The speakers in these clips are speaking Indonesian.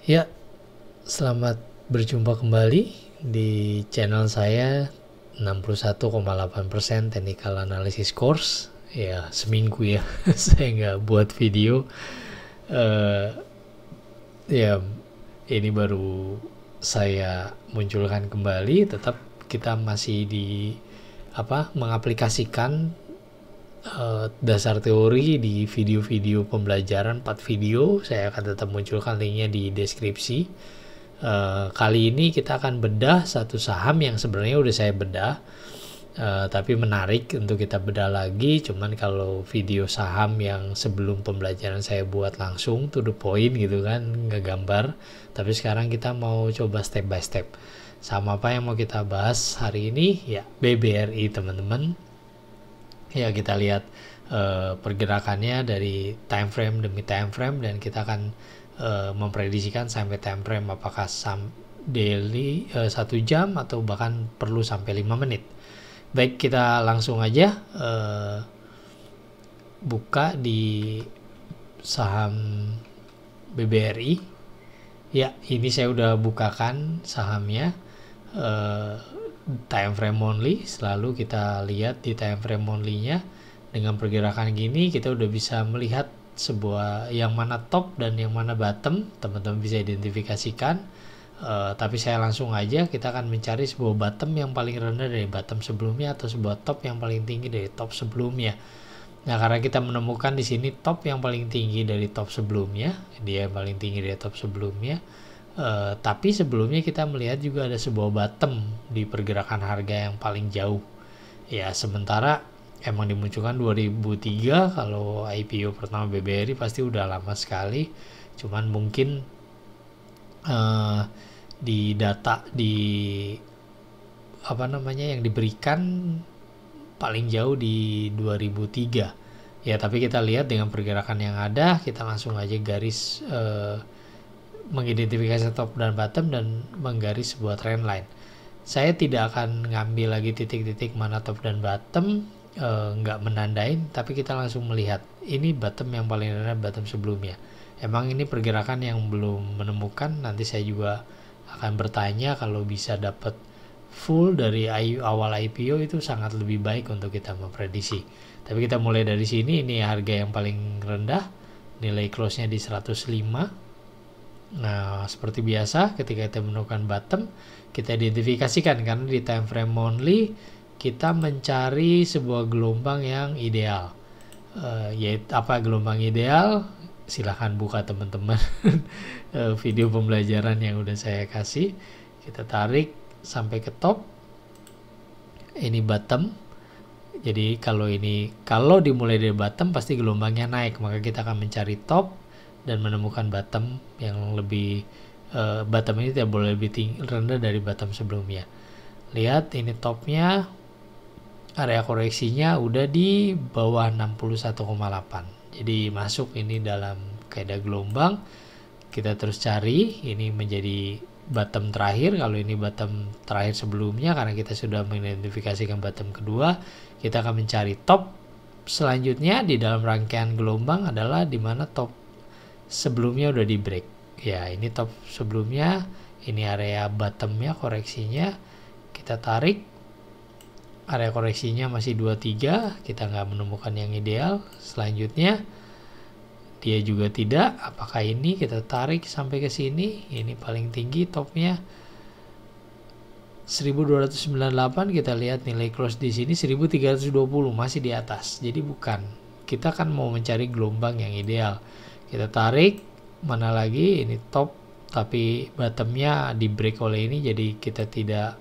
Ya, selamat berjumpa kembali di channel saya 61,8% Technical Analysis Course. Ya, seminggu ya saya nggak buat video. Ya, ini baru saya munculkan kembali. Tetap kita masih di mengaplikasikan dasar teori di video-video pembelajaran 4 video. Saya akan tetap munculkan linknya di deskripsi. Kali ini kita akan bedah satu saham yang sebenarnya udah saya bedah, tapi menarik untuk kita bedah lagi. Cuman kalau video saham yang sebelum pembelajaran saya buat langsung to the point gitu kan, ngegambar. Tapi sekarang kita mau coba step by step. Sama apa yang mau kita bahas hari ini? Ya, BBRI teman-teman. Ya, kita lihat pergerakannya dari time frame demi time frame, dan kita akan memprediksikan sampai time frame apakah daily 1 jam atau bahkan perlu sampai 5 menit. Baik, kita langsung aja buka di saham BBRI. Ya, ini saya udah bukakan sahamnya time frame only. Selalu kita lihat di time frame only-nya. Dengan pergerakan gini kita udah bisa melihat sebuah yang mana top dan yang mana bottom, teman-teman bisa identifikasikan. Tapi saya langsung aja, kita akan mencari sebuah bottom yang paling rendah dari bottom sebelumnya atau sebuah top yang paling tinggi dari top sebelumnya. Nah, karena kita menemukan di sini top yang paling tinggi dari top sebelumnya, dia yang paling tinggi dari top sebelumnya. Tapi sebelumnya kita melihat juga ada sebuah bottom di pergerakan harga yang paling jauh. Ya, sementara emang dimunculkan 2003, kalau IPO pertama BBRI pasti udah lama sekali. Cuman mungkin di data di yang diberikan paling jauh di 2003. Ya, tapi kita lihat dengan pergerakan yang ada, kita langsung aja garis mengidentifikasi top dan bottom dan menggaris sebuah trend line. Saya tidak akan ngambil lagi titik-titik mana top dan bottom, nggak menandain, tapi kita langsung melihat ini bottom yang paling rendah bottom sebelumnya. Emang ini pergerakan yang belum menemukan. Nanti saya juga akan bertanya, kalau bisa dapat full dari awal IPO itu sangat lebih baik untuk kita memprediksi. Tapi kita mulai dari sini. Ini harga yang paling rendah, nilai close-nya di 105. Nah, seperti biasa ketika kita menemukan bottom, kita identifikasikan, karena di time frame only kita mencari sebuah gelombang yang ideal. Yaitu apa gelombang ideal? Silahkan buka teman-teman video pembelajaran yang udah saya kasih. Kita tarik sampai ke top. Ini bottom. Jadi kalau dimulai dari bottom pasti gelombangnya naik, maka kita akan mencari top dan menemukan bottom yang lebih bottom ini tidak boleh lebih rendah dari bottom sebelumnya. Lihat, ini topnya, area koreksinya udah di bawah 61,8. Jadi masuk ini dalam kaidah gelombang. Kita terus cari, ini menjadi bottom terakhir. Kalau ini bottom terakhir sebelumnya, karena kita sudah mengidentifikasikan bottom kedua, kita akan mencari top selanjutnya di dalam rangkaian gelombang adalah di mana top sebelumnya udah di break. Ya, ini top sebelumnya, ini area bottomnya, koreksinya. Kita tarik, area koreksinya masih 23, kita nggak menemukan yang ideal. Selanjutnya dia juga tidak. Apakah ini? Kita tarik sampai ke sini, ini paling tinggi topnya 1298. Kita lihat nilai close di sini 1320, masih di atas. Jadi bukan, kita kan mau mencari gelombang yang ideal. Kita tarik, mana lagi, ini top tapi bottomnya di break oleh ini, jadi kita tidak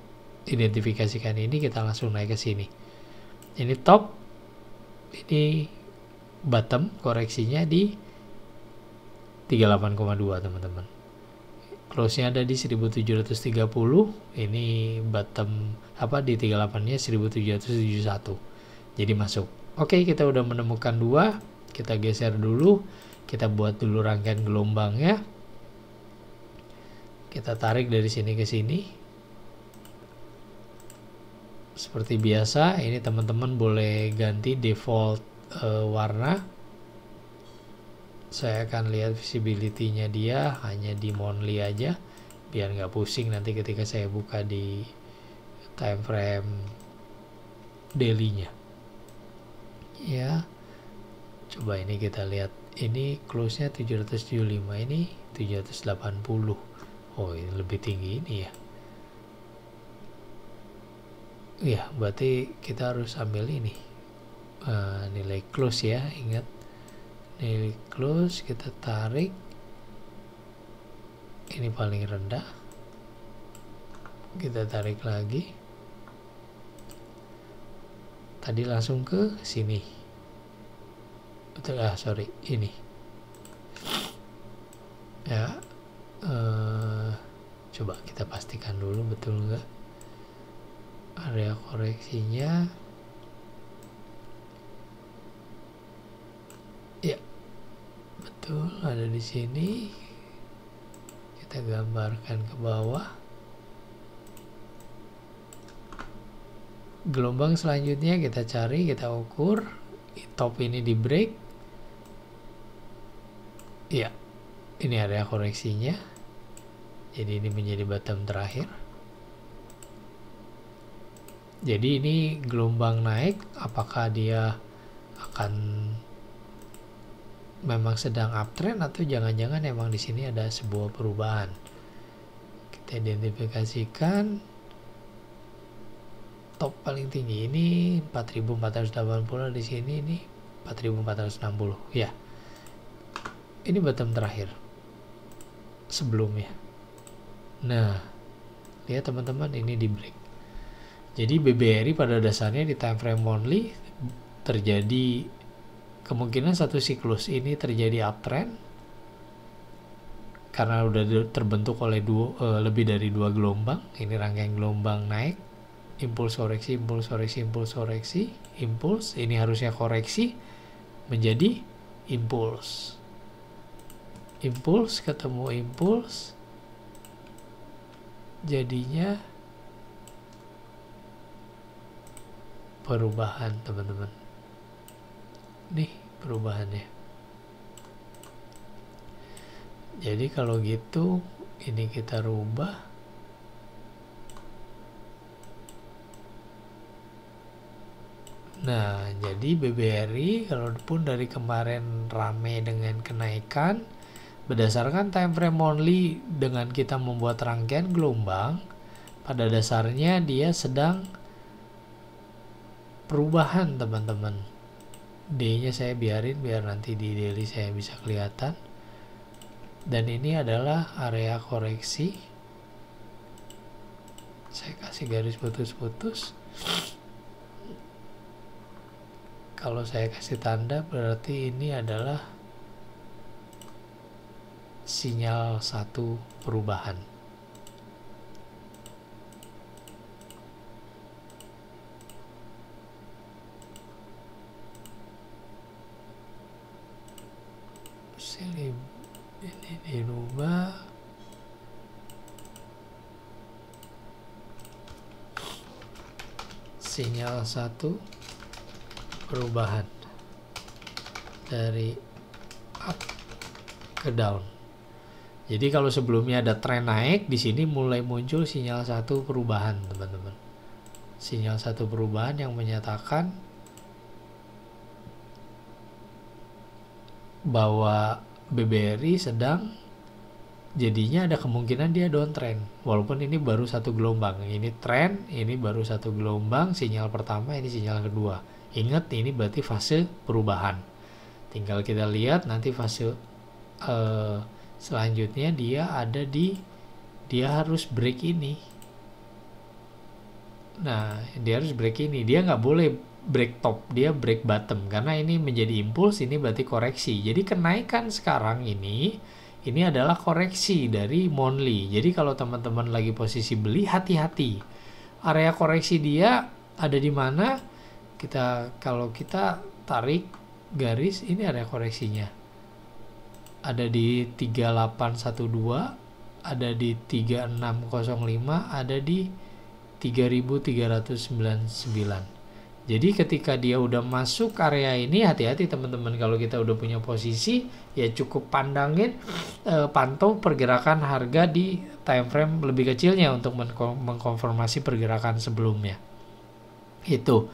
identifikasikan ini. Kita langsung naik ke sini. Ini top, ini bottom, koreksinya di 38,2 teman-teman. Close-nya ada di 1730. Ini bottom di 38-nya 1771. Jadi masuk. Oke, kita udah menemukan dua. Kita geser dulu. Kita buat dulu rangkaian gelombangnya. Kita tarik dari sini ke sini. Seperti biasa, ini teman-teman boleh ganti default warna. Saya akan lihat visibility-nya dia hanya di monthly aja, biar nggak pusing nanti ketika saya buka di time frame daily-nya. Ya, coba ini kita lihat. Ini close-nya 775, ini 780. Oh, ini lebih tinggi ini ya. Ya, berarti kita harus ambil ini. Nilai close ya, ingat. Nilai close kita tarik. Ini paling rendah. Kita tarik lagi. Tadi langsung ke sini. Betul, sorry, ini. Ya. Coba kita pastikan dulu betul nggak. Area koreksinya. Ya. Betul, ada di sini. Kita gambarkan ke bawah. Gelombang selanjutnya kita cari, kita ukur. Top ini di break. Ya, ini area koreksinya. Jadi ini menjadi bottom terakhir. Jadi ini gelombang naik, apakah dia akan memang sedang uptrend atau jangan-jangan emang di sini ada sebuah perubahan. Kita identifikasikan top paling tinggi ini 4.480, di sini ini 4.460. Ya. Ini bottom terakhir sebelumnya. Nah, lihat teman-teman, ini di break. Jadi BBRI pada dasarnya di time frame monthly terjadi kemungkinan satu siklus ini terjadi uptrend karena udah terbentuk oleh lebih dari 2 gelombang. Ini rangkaian gelombang naik, impuls koreksi, impuls koreksi, impuls koreksi, impuls. Ini harusnya koreksi menjadi impuls. Impuls ketemu impuls, jadinya perubahan, teman-teman. Nih perubahannya. Jadi kalau gitu ini kita rubah. Nah, jadi BBRI kalaupun dari kemarin rame dengan kenaikan, berdasarkan time frame monthly dengan kita membuat rangkaian gelombang, pada dasarnya dia sedang perubahan, teman-teman. D-nya saya biarin biar nanti di daily saya bisa kelihatan. Dan ini adalah area koreksi. Saya kasih garis putus-putus. Kalau saya kasih tanda berarti ini adalah sinyal satu perubahan. Sini ini dirubah. Sinyal satu perubahan dari up ke down. Jadi kalau sebelumnya ada tren naik, di sini mulai muncul sinyal satu perubahan, teman-teman. Sinyal satu perubahan yang menyatakan bahwa BBRI sedang, jadinya ada kemungkinan dia downtrend. Walaupun ini baru satu gelombang. Ini tren, ini baru satu gelombang, sinyal pertama, ini sinyal kedua. Ingat, ini berarti fase perubahan. Tinggal kita lihat nanti fase selanjutnya dia harus break ini. Nah, dia harus break ini. Dia nggak boleh break top, dia break bottom. Karena ini menjadi impuls, ini berarti koreksi. Jadi kenaikan sekarang ini adalah koreksi dari monthly. Jadi kalau teman-teman lagi posisi beli, hati-hati. Area koreksi dia ada di mana? Kalau kita tarik garis, ini area koreksinya. Ada di 3812, ada di 3605, ada di 3399. Jadi ketika dia udah masuk area ini, hati-hati teman-teman, kalau kita udah punya posisi ya cukup pantau pergerakan harga di time frame lebih kecilnya untuk mengkonfirmasi pergerakan sebelumnya. Itu.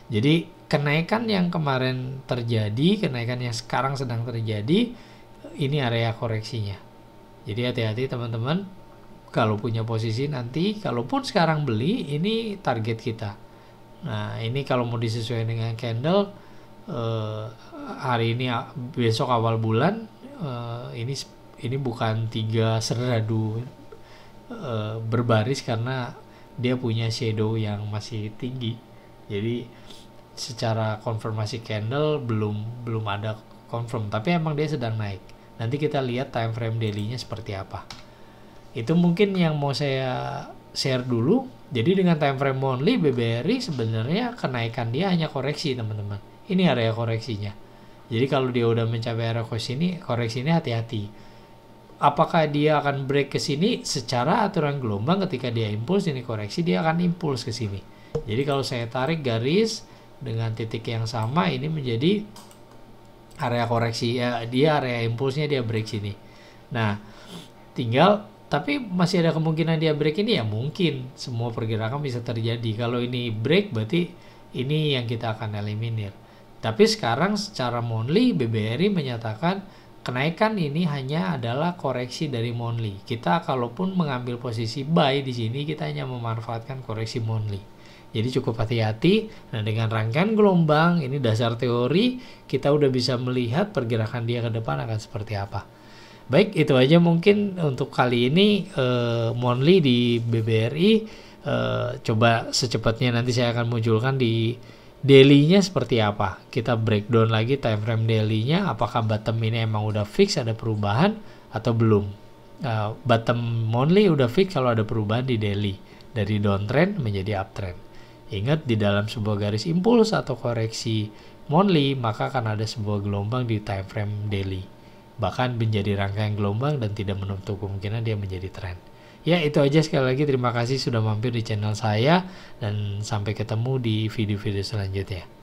Jadi kenaikan yang kemarin terjadi, kenaikan yang sekarang sedang terjadi, ini area koreksinya. Jadi hati-hati teman-teman, kalau punya posisi nanti, kalaupun sekarang beli, ini target kita. Nah, ini kalau mau disesuaikan dengan candle hari ini, besok awal bulan, ini bukan 3 seradu berbaris karena dia punya shadow yang masih tinggi. Jadi secara konfirmasi candle belum ada confirm, tapi emang dia sedang naik. Nanti kita lihat time frame daily-nya seperti apa. Itu mungkin yang mau saya share dulu. Jadi dengan time frame monthly, BBRI sebenarnya kenaikan dia hanya koreksi teman-teman. Ini area koreksinya. Jadi kalau dia udah mencapai area koreksi ini hati-hati. Apakah dia akan break ke sini? Secara aturan gelombang ketika dia impuls ini koreksi, dia akan impuls ke sini. Jadi kalau saya tarik garis dengan titik yang sama, ini menjadi area koreksi ya, dia area impulsnya dia break sini. Nah, tapi masih ada kemungkinan dia break ini ya, mungkin semua pergerakan bisa terjadi. Kalau ini break berarti ini yang kita akan eliminir. Tapi sekarang secara monthly BBRI menyatakan kenaikan ini hanya adalah koreksi dari monthly. Kita kalaupun mengambil posisi buy di sini, kita hanya memanfaatkan koreksi monthly. Jadi cukup hati-hati. Nah, dengan rangkaian gelombang ini dasar teori, kita udah bisa melihat pergerakan dia ke depan akan seperti apa. Baik, itu aja mungkin untuk kali ini monthly di BBRI. Coba secepatnya nanti saya akan munculkan di daily-nya seperti apa. Kita breakdown lagi time frame daily-nya, apakah bottom ini emang udah fix ada perubahan atau belum. Bottom monthly udah fix kalau ada perubahan di daily dari downtrend menjadi uptrend. Ingat, di dalam sebuah garis impuls atau koreksi monthly maka akan ada sebuah gelombang di time frame daily, bahkan menjadi rangkaian gelombang dan tidak menutup kemungkinan dia menjadi tren. Ya, itu aja. Sekali lagi terima kasih sudah mampir di channel saya, dan sampai ketemu di video-video selanjutnya.